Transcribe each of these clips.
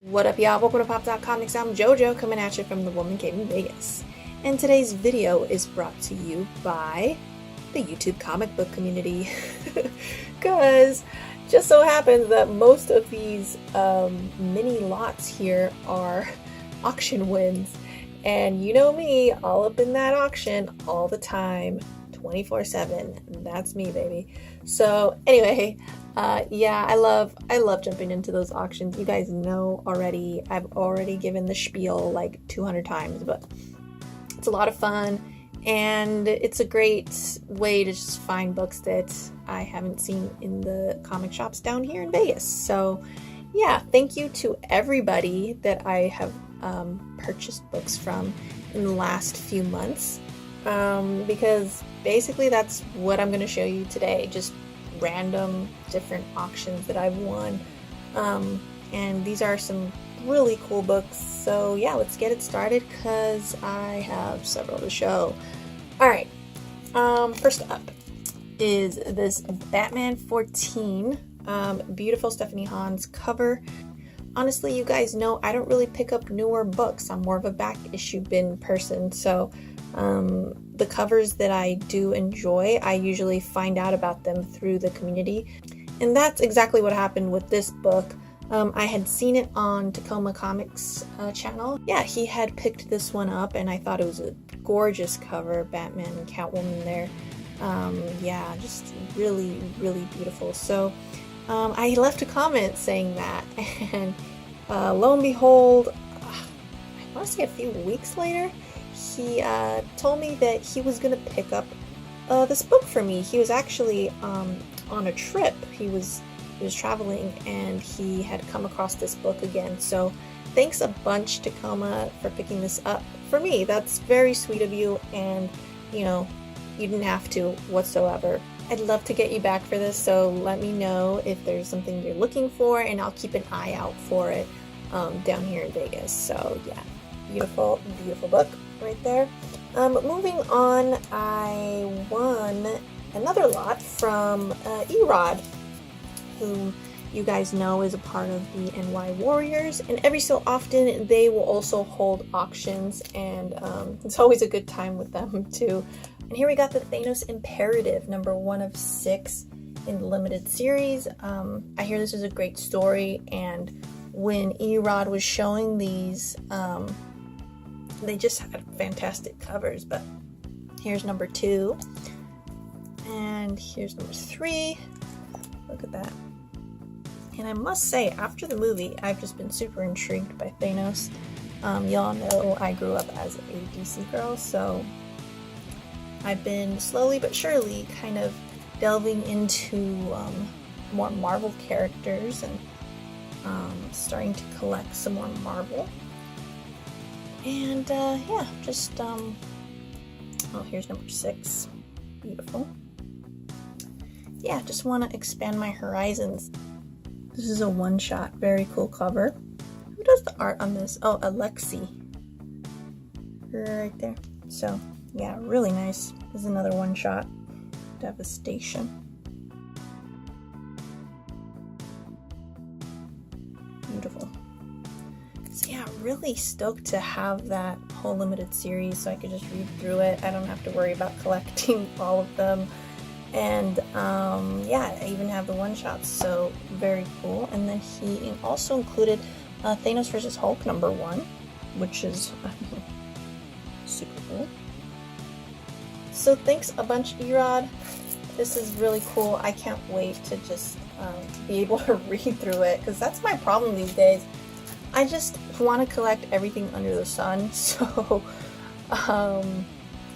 What up, y'all? Welcome to PopDotComix. I'm JoJo, coming at you from the Woman Cave in Vegas. And today's video is brought to you by the YouTube comic book community. Because just so happens that most of these mini lots here are auction wins. And you know me, all up in that auction all the time, 24/7. That's me, baby. So anyway, yeah, I love jumping into those auctions. You guys know already, I've already given the spiel like 200 times, but it's a lot of fun and it's a great way to just find books that I haven't seen in the comic shops down here in Vegas. So yeah, thank you to everybody that I have purchased books from in the last few months, because basically that's what I'm going to show you today, just random different auctions that I've won, and these are some really cool books. So yeah, let's get it started because I have several to show. Alright, first up is this Batman 14, beautiful Stephanie Hahn's cover. Honestly, you guys know I don't really pick up newer books. I'm more of a back issue bin person, so the covers that I do enjoy, I usually find out about them through the community. And that's exactly what happened with this book. I had seen it on Tacoma Comics channel. Yeah, he had picked this one up and I thought it was a gorgeous cover, Batman and Catwoman there. Yeah, just really, really beautiful. So I left a comment saying that, and lo and behold, I want to say a few weeks later, he told me that he was going to pick up this book for me. He was actually on a trip. He was traveling and he had come across this book again. So thanks a bunch, Tacoma, for picking this up for me. That's very sweet of you, and you know, you didn't have to whatsoever. I'd love to get you back for this, so let me know if there's something you're looking for and I'll keep an eye out for it down here in Vegas. So yeah, beautiful, beautiful book right there. Moving on, I won another lot from Erod, who you guys know is a part of the NY Warriors, and every so often they will also hold auctions, and it's always a good time with them too. And here we got the Thanos Imperative, #1 of 6 in the limited series. I hear this is a great story, and when Erod was showing these, they just had fantastic covers. But here's #2, and here's #3. Look at that. And I must say, after the movie, I've just been super intrigued by Thanos. Y'all know I grew up as a DC girl, so I've been slowly but surely kind of delving into more Marvel characters and starting to collect some more Marvel. And yeah, just oh, here's #6. Beautiful. Yeah, just want to expand my horizons. This is a one-shot, very cool cover. Who does the art on this? Oh, Alexi. Right there. So yeah, really nice. This is another one-shot. Devastation. Beautiful. So yeah, really stoked to have that whole limited series so I could just read through it. I don't have to worry about collecting all of them. And yeah, I even have the one-shots, so very cool. And then he also included Thanos vs. Hulk #1, which is super cool. So thanks a bunch, Erod. This is really cool. I can't wait to just be able to read through it, because that's my problem these days. I just want to collect everything under the sun, so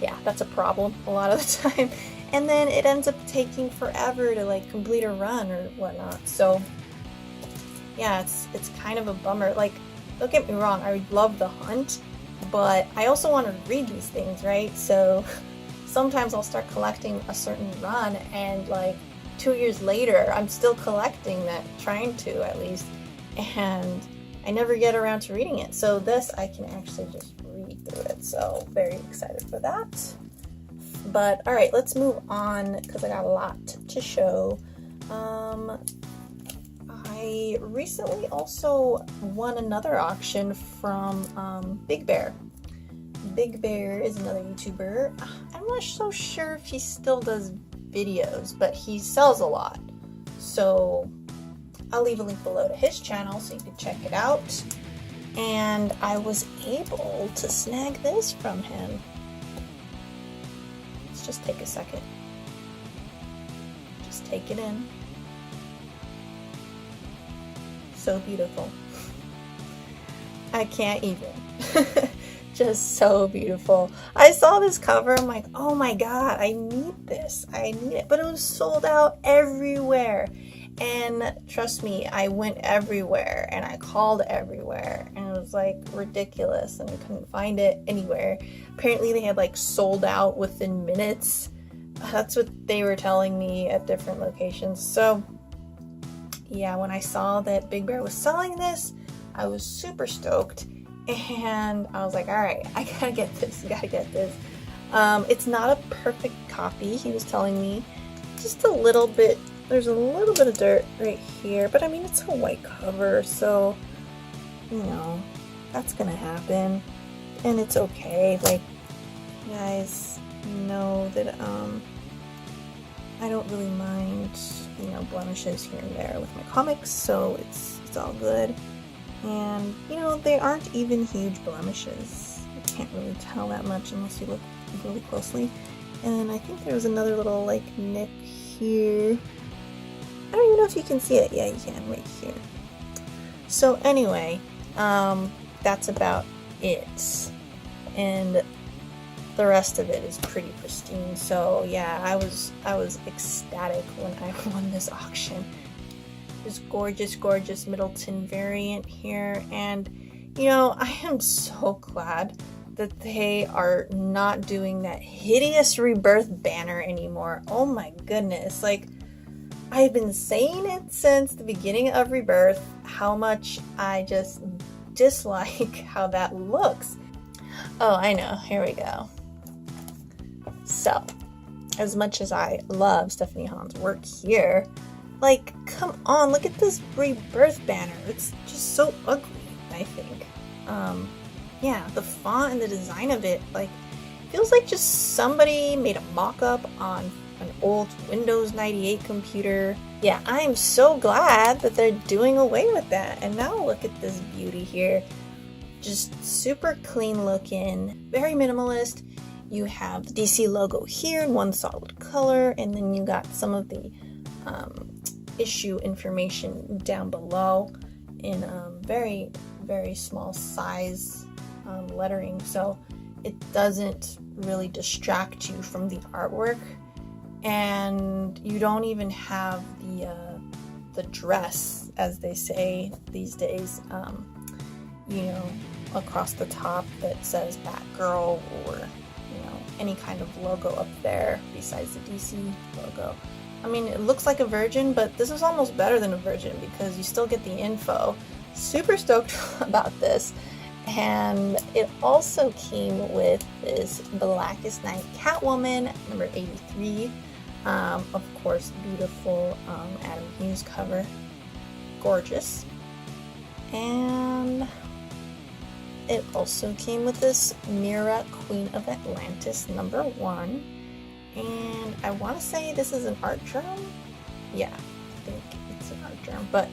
yeah, that's a problem a lot of the time. And then it ends up taking forever to like complete a run or whatnot. So yeah, it's kind of a bummer. Like, don't get me wrong, I love the hunt, but I also want to read these things, right? So sometimes I'll start collecting a certain run and like 2 years later I'm still collecting that, trying to at least, and I never get around to reading it. So this, I can actually just read through it, so very excited for that. But all right, let's move on because I got a lot to show. I I recently also won another auction from Big Bear. Big Bear is another YouTuber. I'm not so sure if he still does videos, but he sells a lot. So I'll leave a link below to his channel so you can check it out. And I was able to snag this from him. Let's just take a second. Just take it in. So beautiful. I can't even. Just so beautiful. I saw this cover, I'm like, oh my god, I need this. I need it. But it was sold out everywhere. And trust me, I went everywhere and I called everywhere and it was like ridiculous and I couldn't find it anywhere. Apparently they had like sold out within minutes. That's what they were telling me at different locations. So yeah, when I saw that Big Bear was selling this, I was super stoked and I was like, all right, I gotta get this, It's not a perfect copy, he was telling me. Just a little bit. There's a little bit of dirt right here, but I mean, it's a white cover, so, you know, that's gonna happen, and it's okay. Like, you guys know that, I don't really mind, you know, blemishes here and there with my comics, so it's all good. And, you know, they aren't even huge blemishes. You can't really tell that much unless you look really closely. And I think there was another little, like, nick here. I don't even know if you can see it. Yeah, you can right here. So anyway, that's about it. And the rest of it is pretty pristine. So yeah, I was ecstatic when I won this auction. This gorgeous Middleton variant here. And you know, I am so glad that they are not doing that hideous Rebirth banner anymore. Oh my goodness. Like, I've been saying it since the beginning of Rebirth, how much I just dislike how that looks. Oh, I know. Here we go. So, as much as I love Stephanie Hahn's work here, like, come on, look at this Rebirth banner. It's just so ugly, I think. Yeah, the font and the design of it, like, feels like just somebody made a mock-up on an old Windows 98 computer. Yeah, I am so glad that they're doing away with that. And now look at this beauty here. Just super clean looking, very minimalist. You have the DC logo here in one solid color, and then you got some of the issue information down below in very, very small size lettering. So it doesn't really distract you from the artwork. And you don't even have the dress, as they say these days, you know, across the top that says Batgirl or, you know, any kind of logo up there besides the DC logo. I mean, it looks like a Virgin, but this is almost better than a Virgin because you still get the info. Super stoked about this. And it also came with this Blackest Night Catwoman, number 83. Of course, beautiful Adam Hughes cover. Gorgeous. And it also came with this Mira, Queen of Atlantis, number 1. And I want to say this is an art journal. Yeah, I think it's an art journal. But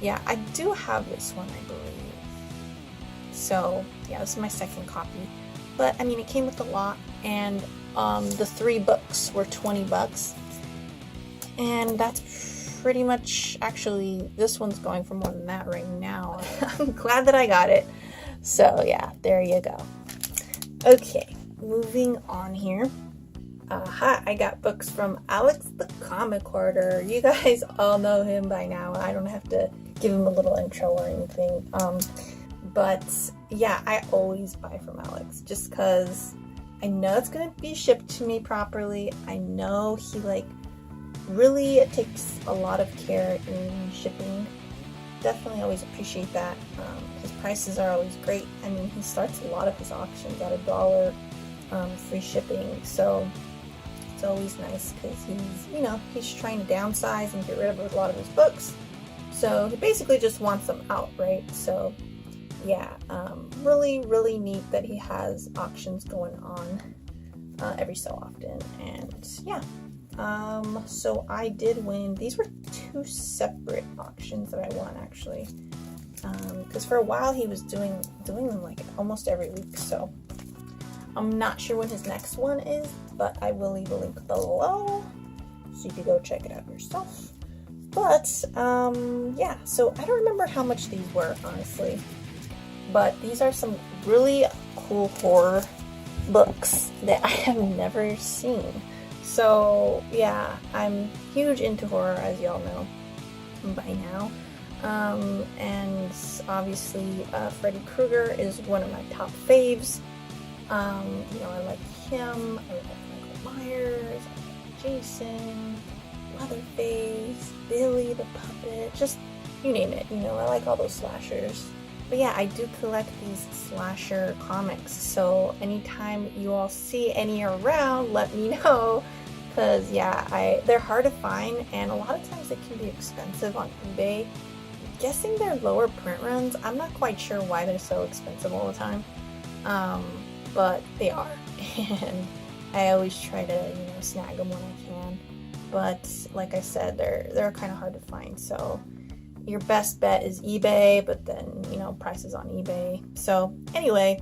yeah, I do have this one, I believe. So yeah, this is my second copy. But I mean, it came with a lot, and the 3 books were $20. And that's pretty much, actually, this one's going for more than that right now. I'm glad that I got it. So yeah, there you go. Okay, moving on here. I got books from Alex the Comic Hoarder. You guys all know him by now. I don't have to give him a little intro or anything. But yeah, I always buy from Alex just because I know it's going to be shipped to me properly. I know he really takes a lot of care in shipping. Definitely always appreciate that. His prices are always great. I mean, he starts a lot of his auctions at $1 free shipping. So it's always nice because he's trying to downsize and get rid of a lot of his books. So he basically just wants them out, right? So yeah, really neat that he has auctions going on every so often. And yeah, so I did win. These were 2 separate auctions that I won, actually, because for a while he was doing them like almost every week. So I'm not sure when his next one is, but I will leave a link below so you can go check it out yourself. But yeah, so I don't remember how much these were, honestly, but these are some really cool horror books that I have never seen. So yeah, I'm huge into horror, as y'all know by now. And obviously Freddy Krueger is one of my top faves. You know, I like him, I like Michael Myers, I like Jason, Leatherface, Billy the Puppet, just you name it, you know, I like all those slashers. But yeah, I do collect these slasher comics, so anytime you all see any around, let me know, because yeah, they're hard to find, and a lot of times they can be expensive on eBay. I'm guessing they're lower print runs. I'm not quite sure why they're so expensive all the time, but they are, and I always try to, you know, snag them when I can. But like I said, they're kind of hard to find, so your best bet is eBay, but then, you know, prices on eBay. So anyway,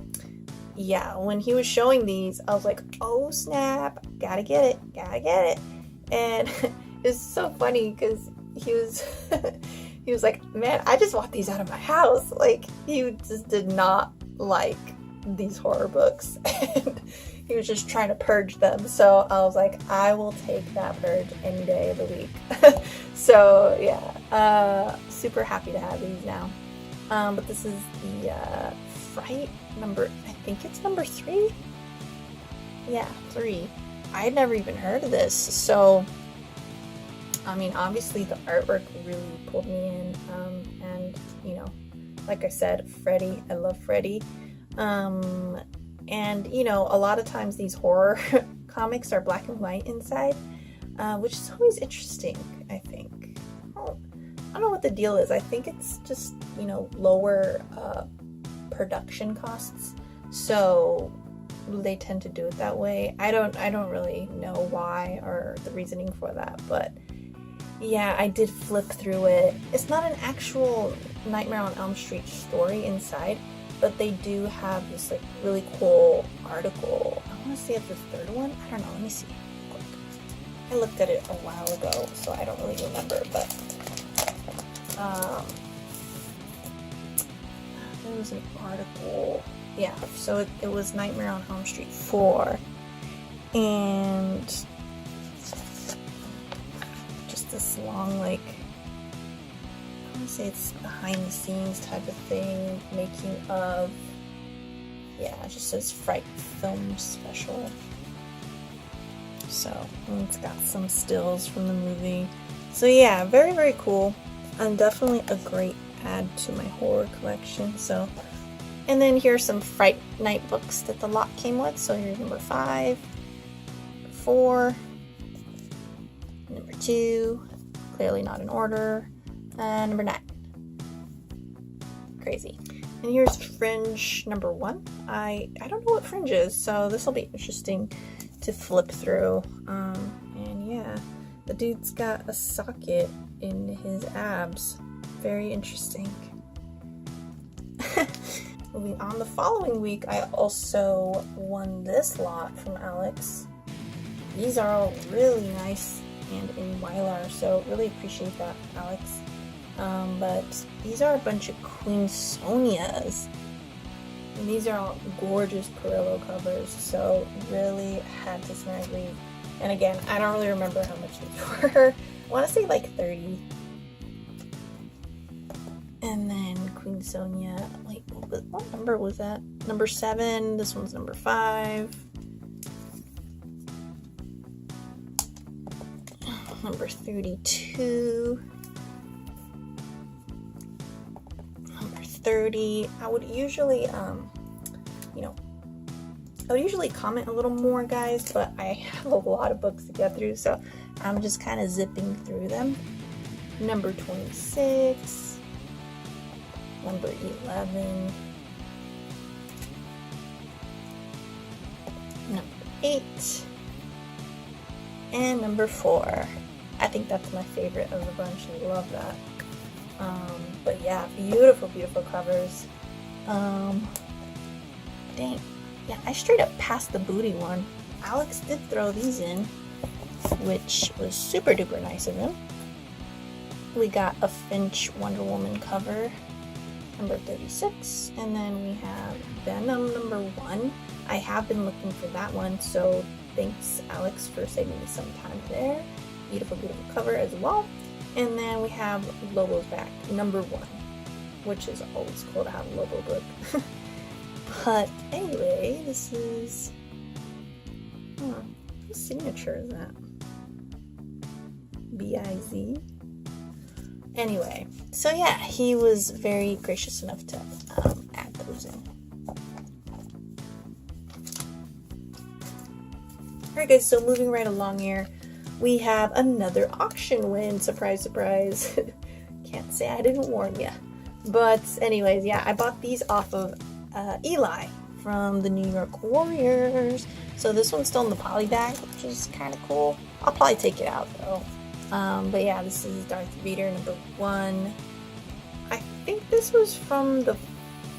yeah, when he was showing these, I was like, oh snap, gotta get it. And it's so funny because he was he was like, man, I just want these out of my house. Like, he just did not like these horror books, and he was just trying to purge them. So I was like, I will take that purge any day of the week. So yeah, super happy to have these now. But this is the Fright number, I think it's number 3? Yeah, 3. I had never even heard of this, so I mean, obviously the artwork really pulled me in, and you know, like I said, Freddy, I love Freddy. And you know, a lot of times these horror comics are black and white inside, which is always interesting, I think. I don't know what the deal is. I think it's just, you know, lower production costs, so they tend to do it that way. I don't really know why or the reasoning for that, but yeah, I did flip through it. It's not an actual Nightmare on Elm Street story inside, but they do have this like really cool article. I want to say it's the 3rd one. I don't know. Let me see. I looked at it a while ago, so I don't really remember, but there was an article. Yeah, so it was Nightmare on Elm Street 4, and just this long, like, I want to say it's behind the scenes type of thing, making of, yeah, it just says Fright Film Special. So, and it's got some stills from the movie. So yeah, very cool, and definitely a great add to my horror collection. So, and then here's some Fright Night books that the lot came with. So here's number 5, 4, number 2, clearly not in order, and number 9. Crazy. And here's Fringe number 1. I don't know what Fringe is, so this will be interesting to flip through. And yeah, the dude's got a socket in his abs. Very interesting. Moving on, the following week, I also won this lot from Alex. These are all really nice and in Mylar, so really appreciate that, Alex. But these are a bunch of Queen Sonias. And these are all gorgeous Perillo covers, so really had to snag these. And again, I don't really remember how much these were. I want to say like 30. And then Queen Sonia, wait, what number was that? Number 7, this one's number 5. Number 32. Number 30. I would usually, you know, I would usually comment a little more, guys, but I have a lot of books to get through, so I'm just kind of zipping through them. number 26, number 11, number 8, and number 4. I think that's my favorite of the bunch. I love that. But yeah, beautiful, beautiful covers. Dang. Yeah, I straight up passed the booty one. Alex did throw these in, which was super duper nice of him. We got a Finch Wonder Woman cover, number 36, and then we have Venom number 1. I have been looking for that one, so thanks Alex for saving me some time there. Beautiful, beautiful cover as well. And then we have Lobo's back, number 1, which is always cool to have a Lobo book. But anyway, this is, whose signature is that? B-I-Z? Anyway, so yeah, he was very gracious enough to add those in. Alright guys, so moving right along here, we have another auction win. Surprise, surprise. Can't say I didn't warn ya. But anyways, yeah, I bought these off of Eli from the New York Warriors. So this one's still in the poly bag, which is kind of cool. I'll probably take it out though. But yeah, this is Darth Vader number 1. I think this was from the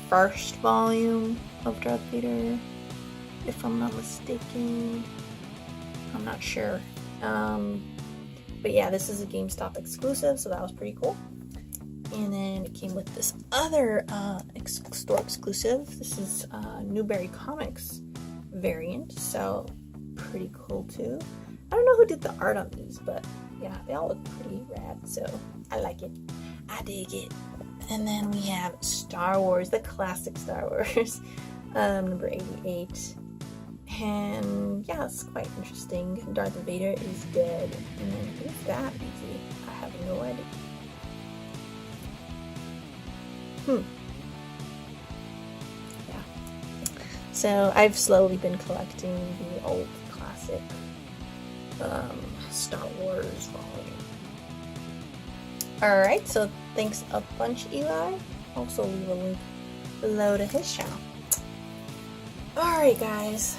first volume of Darth Vader, if I'm not mistaken. I'm not sure. But yeah, this is a GameStop exclusive, so that was pretty cool. And then it came with this other store exclusive. This is Newberry Comics variant, so pretty cool too. I don't know who did the art on these, but yeah, they all look pretty rad, so I like it. I dig it. And then we have Star Wars, the classic Star Wars, number 88. And yeah, it's quite interesting. Darth Vader is dead. And then who's that, BZ? I have no idea. Yeah. So I've slowly been collecting the old classic Star Wars volume. Alright, so thanks a bunch, Eli. Also leave a link below to his channel. Alright guys,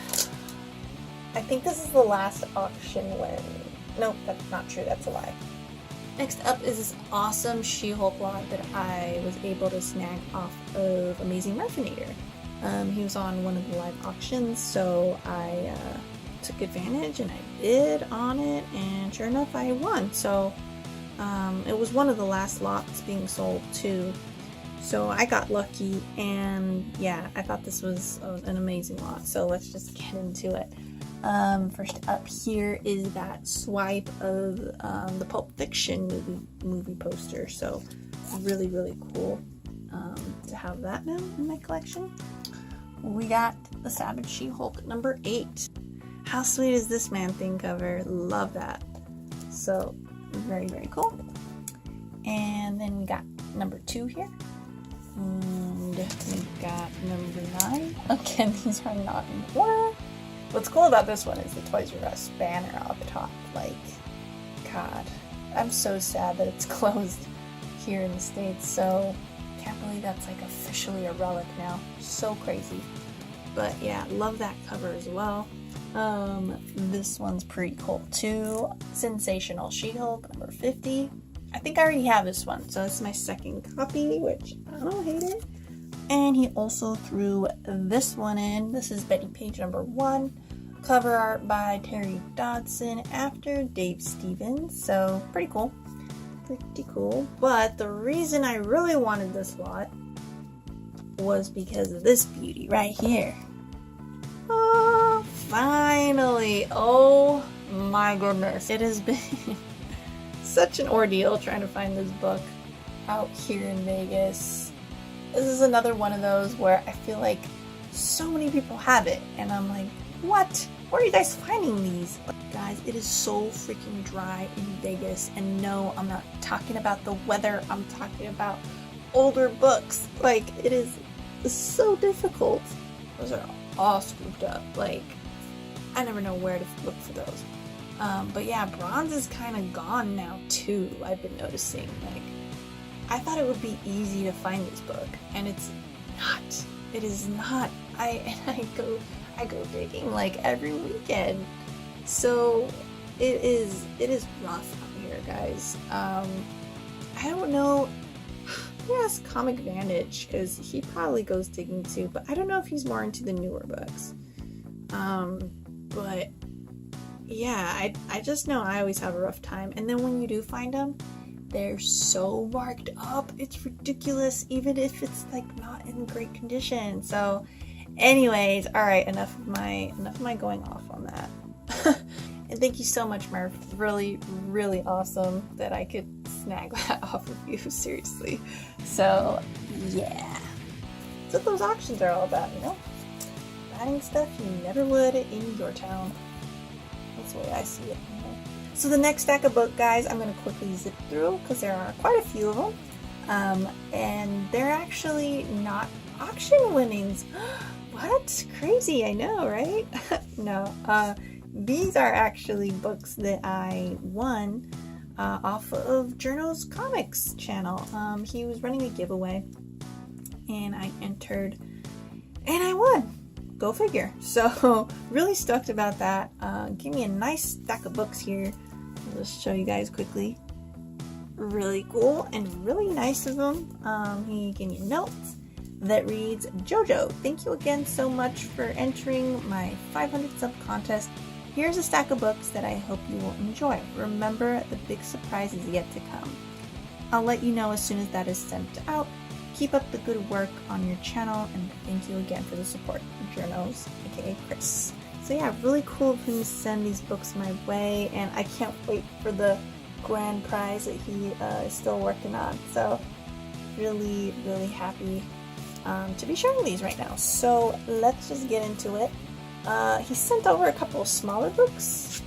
I think this is the last auction win. Nope, that's not true, that's a lie. Next up is this awesome She-Hulk lot that I was able to snag off of Amazing Murfinator. He was on one of the live auctions, so I took advantage and I bid on it, and sure enough I won. So it was one of the last lots being sold too. So I got lucky, and yeah, I thought this was an amazing lot. So let's just get into it. First up here is that swipe of the Pulp Fiction movie poster. So really, really cool to have that now in my collection. We got the Savage She-Hulk number 8. How sweet is this Man-Thing cover? Love that. So very, very cool. And then we got number 2 here. And we got number 9. Again, these are not in order. What's cool about this one is the Toys R Us banner up top. Like, God, I'm so sad that it's closed here in the States. So, can't believe that's like officially a relic now. So crazy. But yeah, love that cover as well. This one's pretty cool too. Sensational She-Hulk number 50. I think I already have this one, so it's my second copy, which I don't hate it. And he also threw this one in. This is Betty Page number 1. Cover art by Terry Dodson after Dave Stevens. So pretty cool. Pretty cool. But the reason I really wanted this lot was because of this beauty right here. Oh, finally. Oh my goodness. It has been such an ordeal trying to find this book out here in Vegas. This is another one of those where I feel like so many people have it, and I'm like, what? Where are you guys finding these? But guys, it is so freaking dry in Vegas, and no, I'm not talking about the weather, I'm talking about older books. Like, it is so difficult. Those are all scooped up. Like, I never know where to look for those. But yeah, bronze is kind of gone now too, I've been noticing. Like, I thought it would be easy to find this book, and it's not. It is not. I go digging like every weekend. So it is rough out here, guys. I don't know. Yes, Comic Vantage, because he probably goes digging too, but I don't know if he's more into the newer books. But yeah, I just know I always have a rough time. And then when you do find them, they're so marked up, it's ridiculous, even if it's like not in great condition. So anyways, all right, enough of my going off on that. And thank you so much, Murph. Really, really awesome that I could snag that off of you, seriously. So yeah, that's what those auctions are all about, you know? Finding stuff you never would in your town. That's the way I see it. So the next stack of book, guys, I'm going to quickly zip through because there are quite a few of them. And they're actually not auction winnings. What? Crazy, I know, right? No. These are actually books that I won off of Jerno's Comics channel. He was running a giveaway and I entered and I won. Go figure. So really stoked about that. Give me a nice stack of books here. I'll just show you guys quickly. Really cool and really nice of him. He gave me a note that reads, "Jojo, thank you again so much for entering my 500 sub contest. Here's a stack of books that I hope you will enjoy. Remember, the big surprise is yet to come. I'll let you know as soon as that is sent out. Keep up the good work on your channel, and thank you again for the support. Jerno's, aka Chris." So yeah, really cool of him to send these books my way, and I can't wait for the grand prize that he is still working on. So really, really happy to be sharing these right now. So let's just get into it. He sent over a couple of smaller books,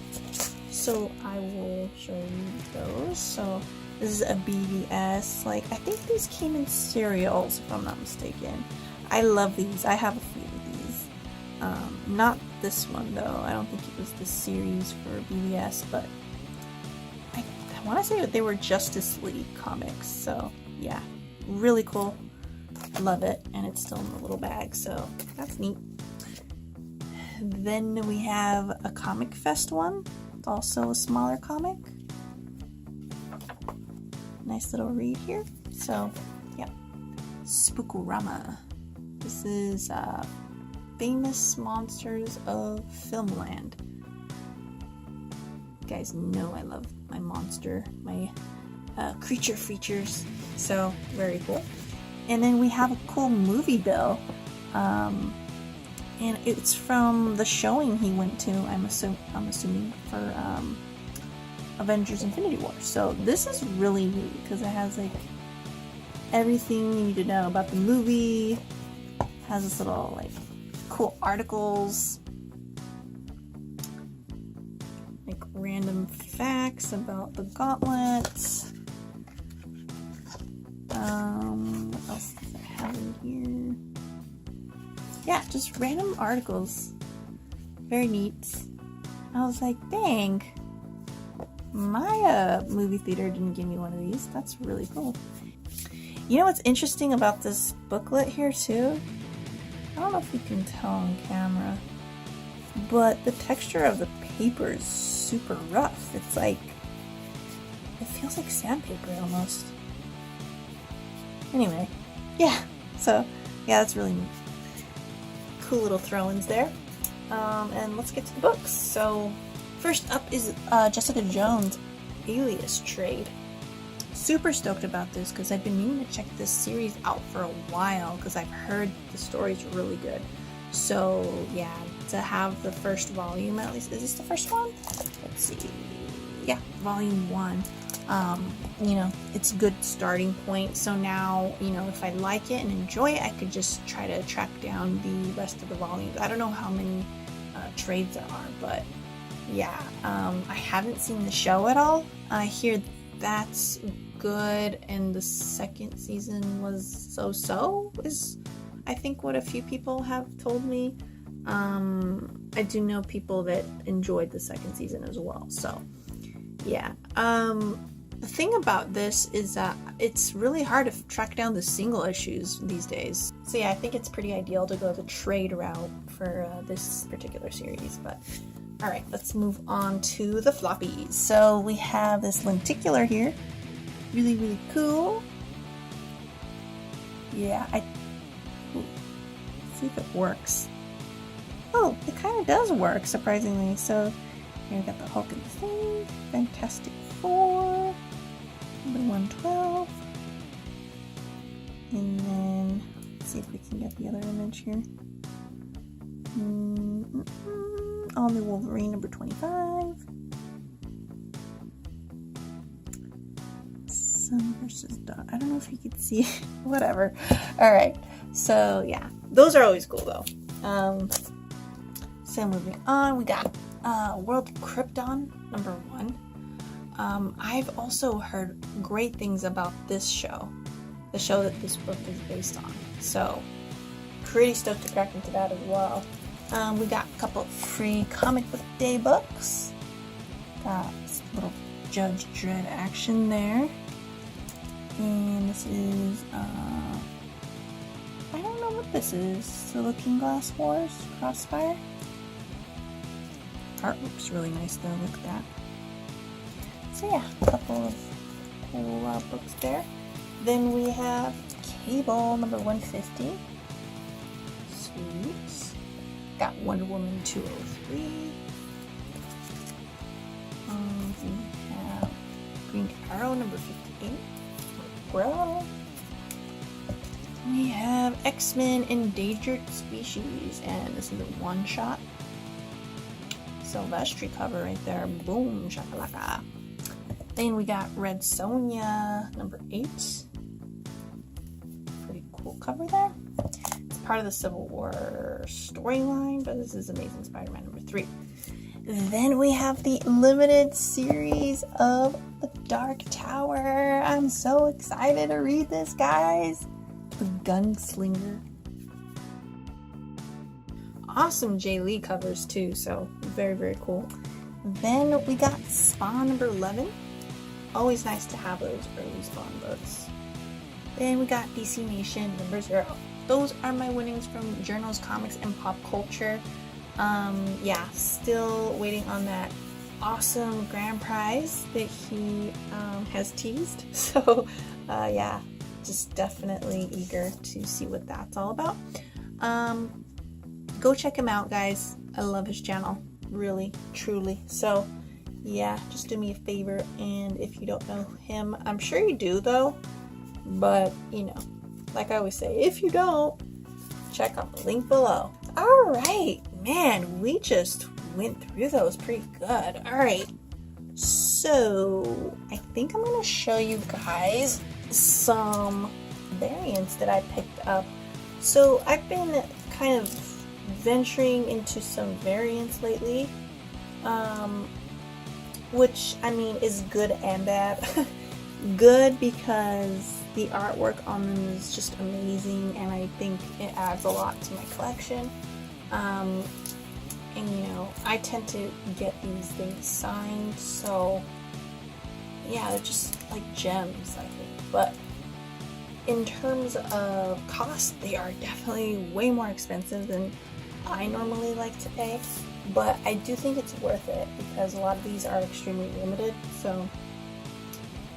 so I will show you those. So this is a BVS. Like, I think these came in serials, if I'm not mistaken. I love these. I have a few of these. Not this one though. I don't think it was the series for BVS, but I want to say that they were Justice League comics. So yeah, really cool. Love it, and it's still in the little bag, so that's neat. Then we have a Comic Fest one. It's also a smaller comic. Nice little read here. So, yeah. Spookorama. This is Famous Monsters of Filmland. You guys know I love my monster, my creature features. So, very cool. And then we have a cool movie bill. And it's from the showing he went to, I'm assuming, for Avengers Infinity War. So this is really neat because it has like everything you need to know about the movie. It has this little like cool articles, like random facts about the gauntlets. What else does it have in here? Yeah, just random articles. Very neat. I was like, dang, my movie theater didn't give me one of these. That's really cool. You know what's interesting about this booklet here too? I don't know if you can tell on camera, but the texture of the paper is super rough. It's like, it feels like sandpaper almost. Anyway, yeah, so yeah, that's really neat. Cool little throw-ins there. And let's get to the books. So first up is Jessica Jones Alias trade. Super stoked about this because I've been meaning to check this series out for a while because I've heard the story's really good. So yeah, to have the first volume at least. Is this the first one? Let's see. Yeah, volume 1. You know, it's a good starting point. So now, you know, if I like it and enjoy it, I could just try to track down the rest of the volumes. I don't know how many trades there are, but yeah, I haven't seen the show at all. I hear that's good, and the second season was so-so, is I think what a few people have told me. And I do know people that enjoyed the second season as well. So yeah. The thing about this is that it's really hard to track down the single issues these days. So yeah, I think it's pretty ideal to go the trade route for this particular series. But alright, let's move on to the floppies. So we have this lenticular here. Really, really cool. Yeah, let's see if it works. Oh, it kind of does work, surprisingly. So here we got the Hulk and the Thing, Fantastic Four, number 112. And then, let's see if we can get the other image here. All New Wolverine, number 25. Sun versus Dawn. I don't know if you can see. Whatever. Alright, so yeah. Those are always cool though. So moving on, we got World Krypton, number 1. I've also heard great things about this show. The show that this book is based on. So, pretty stoked to crack into that as well. We got a couple of free comic book day books. Got this little Judge Dredd action there. And this is, I don't know what this is. The Looking Glass Wars, Crossfire. Art looks really nice though, look at that. So yeah, a couple of cool books there. Then we have Cable, number 150. Sweet. Got Wonder Woman 203. We have Green Arrow, number 58. Bro. We have X-Men Endangered Species, and this is a one-shot. Silvestri cover right there. Boom, shakalaka. Then we got Red Sonja, number 8. Pretty cool cover there. It's part of the Civil War storyline, but this is Amazing Spider-Man number 3. Then we have the limited series of The Dark Tower. I'm so excited to read this, guys. The Gunslinger. Awesome Jay Lee covers too, so very, very cool. Then we got Spawn number 11. Always nice to have those early Spawn books. Then we got DC Nation number 0. Those are my winnings from Jerno's Comics and Pop Culture. Yeah, still waiting on that awesome grand prize that he has teased. So yeah, just definitely eager to see what that's all about. Go check him out, guys. I love his channel, really, truly. So yeah, just do me a favor, and if you don't know him, I'm sure you do though, but you know, like I always say, if you don't, check out the link below. All right, man, we just went through those pretty good. All right, so I think I'm gonna show you guys some variants that I picked up. So I've been kind of venturing into some variants lately, which I mean is good and bad. Good because the artwork on them is just amazing, and I think it adds a lot to my collection. And you know, I tend to get these things signed, so yeah, they're just like gems, I think. But in terms of cost, they are definitely way more expensive than I normally like to pay, but I do think it's worth it because a lot of these are extremely limited, so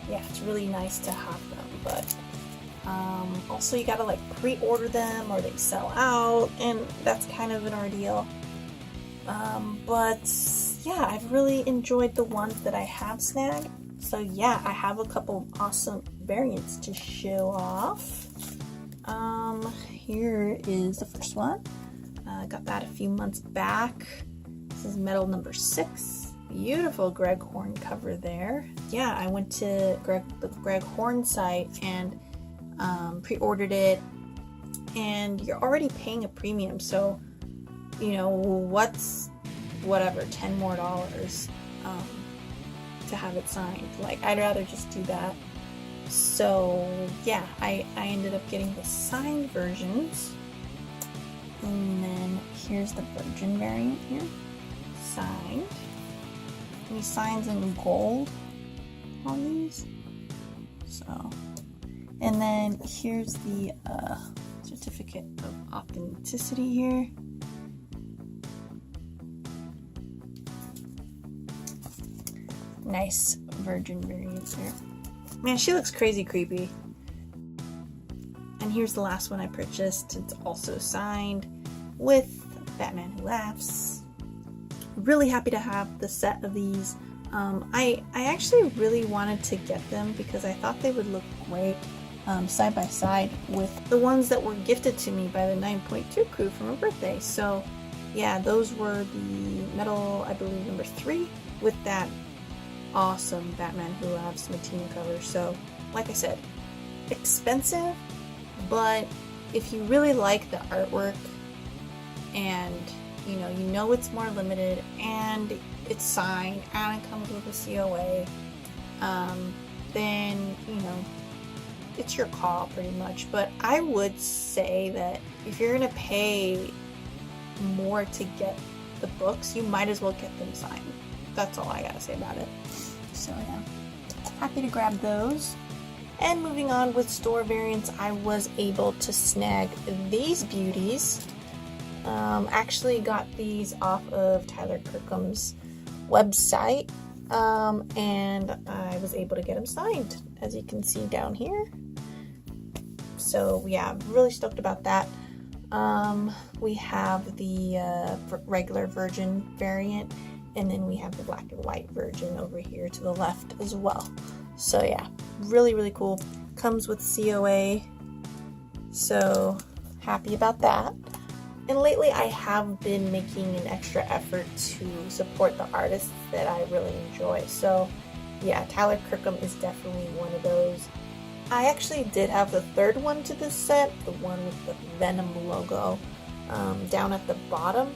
yeah, it's really nice to have them. But also you gotta like pre-order them or they sell out, and that's kind of an ordeal. But yeah, I've really enjoyed the ones that I have snagged. So yeah, I have a couple awesome variants to show off. Here is the first one. I got that a few months back. This is Metal number 6. Beautiful Greg Horn cover there. Yeah, I went to the Greg Horn site and pre-ordered it, and you're already paying a premium, so you know what's whatever $10 more to have it signed. Like, I'd rather just do that. So yeah, I ended up getting the signed versions, and then here's the Virgin variant here, signed. And he signs in gold on these. So, and then here's the certificate of authenticity here. Nice Virgin variant there. Man, she looks crazy creepy. And here's the last one I purchased. It's also signed with Batman Who Laughs. Really happy to have the set of these. I actually really wanted to get them because I thought they would look great side by side with the ones that were gifted to me by the 9.2 crew for my birthday. So yeah, those were the metal, I believe, number 3 with that awesome Batman Who Laughs Matina cover. So like I said, expensive, but if you really like the artwork and you know it's more limited and it's signed and it comes with a COA, then it's your call pretty much. But I would say that if you're gonna pay more to get the books, you might as well get them signed. That's all I gotta say about it. So yeah, happy to grab those. And moving on with store variants, I was able to snag these beauties. Actually got these off of Tyler Kirkham's website, and I was able to get them signed, as you can see down here. So yeah, really stoked about that. We have the regular Virgin variant, and then we have the black and white Virgin over here to the left as well. So yeah, really cool. Comes with COA, so happy about that. And lately I have been making an extra effort to support the artists that I really enjoy. So yeah, Tyler Kirkham is definitely one of those. I actually did have the third one to this set, the one with the Venom logo, down at the bottom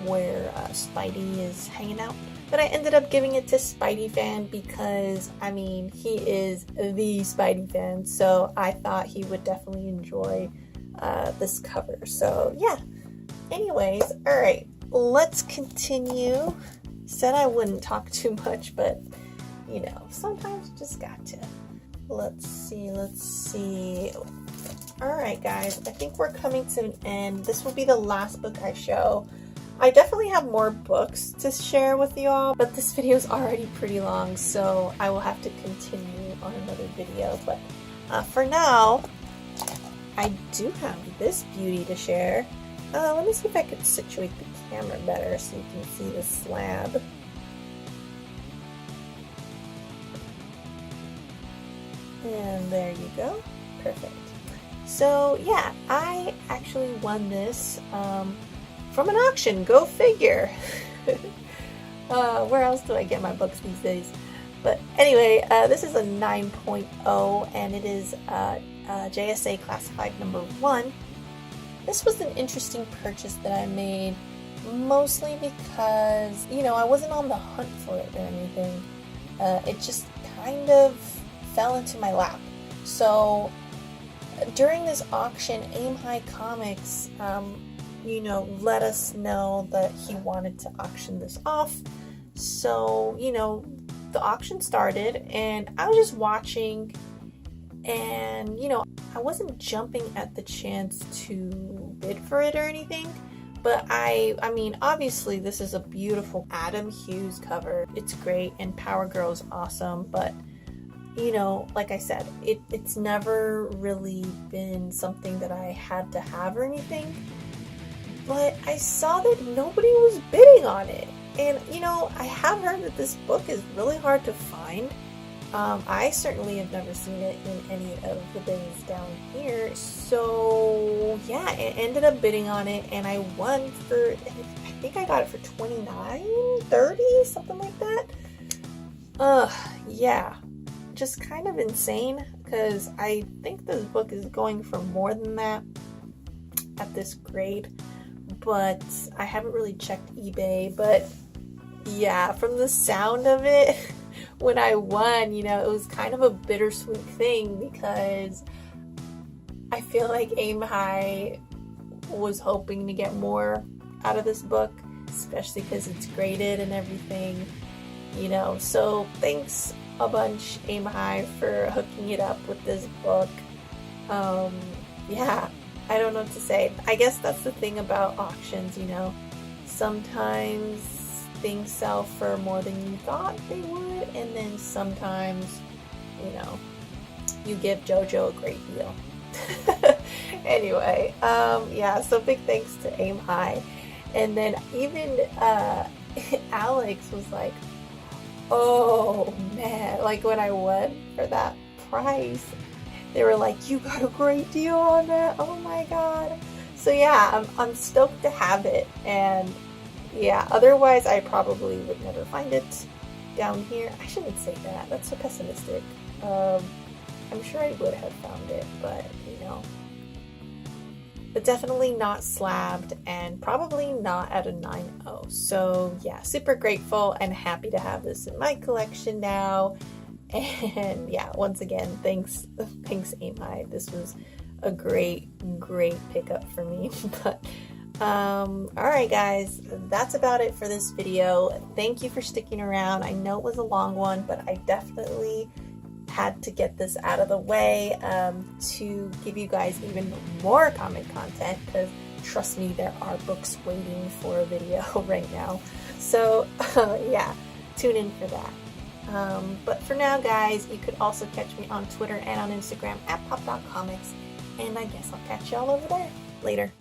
where Spidey is hanging out. But I ended up giving it to Spidey Fan because, I mean, he is the Spidey fan, so I thought he would definitely enjoy this cover. So yeah. Anyways, alright, let's continue. Said I wouldn't talk too much, but sometimes you just got to. Let's see. Alright guys, I think we're coming to an end. This will be the last book I show. I definitely have more books to share with you all, but this video is already pretty long, so I will have to continue on another video. But for now, I do have this beauty to share. Let me see if I can situate the camera better so you can see the slab. And there you go. Perfect. So yeah, I actually won this from an auction. Go figure. Where else do I get my books these days? But anyway, this is a 9.0 and it is JSA Classified number 1. This was an interesting purchase that I made, mostly because, I wasn't on the hunt for it or anything. It just kind of fell into my lap. So during this auction, Aim High Comics, let us know that he wanted to auction this off. So, the auction started and I was just watching and, I wasn't jumping at the chance to bid for it or anything, but I mean, obviously this is a beautiful Adam Hughes cover. It's great and Power Girl's awesome, but like I said, it's never really been something that I had to have or anything, but I saw that nobody was bidding on it. And I have heard that this book is really hard to find. I certainly have never seen it in any of the bins down here. So yeah, it ended up bidding on it and I won for, I think I got it for $29, $30, something like that. Yeah, just kind of insane because I think this book is going for more than that at this grade, but I haven't really checked eBay. But yeah, from the sound of it, when I won, it was kind of a bittersweet thing because I feel like Aim High was hoping to get more out of this book, especially because it's graded and everything, you know. So thanks a bunch, Aim High, for hooking it up with this book. Yeah, I don't know what to say. I guess that's the thing about auctions, you know. Sometimes things sell for more than you thought they would, and then sometimes, you know, you give JoJo a great deal. Anyway, yeah, so big thanks to Aim High. And then even Alex was like, oh man, like when I went for that price, they were like, you got a great deal on that, oh my god. So yeah, I'm stoked to have it. And yeah, otherwise I probably would never find it down here. I shouldn't say that, that's so pessimistic. I'm sure I would have found it, but you know, but definitely not slabbed and probably not at a 9.0. So yeah, super grateful and happy to have this in my collection now. And yeah, once again, thanks Aim High. This was a great pickup for me. But alright guys, that's about it for this video. Thank you for sticking around. I know it was a long one, but I definitely had to get this out of the way to give you guys even more comic content, because trust me, there are books waiting for a video right now. So yeah, tune in for that. But for now guys, you could also catch me on Twitter and on Instagram at PopDotComix, and I guess I'll catch y'all over there. Later.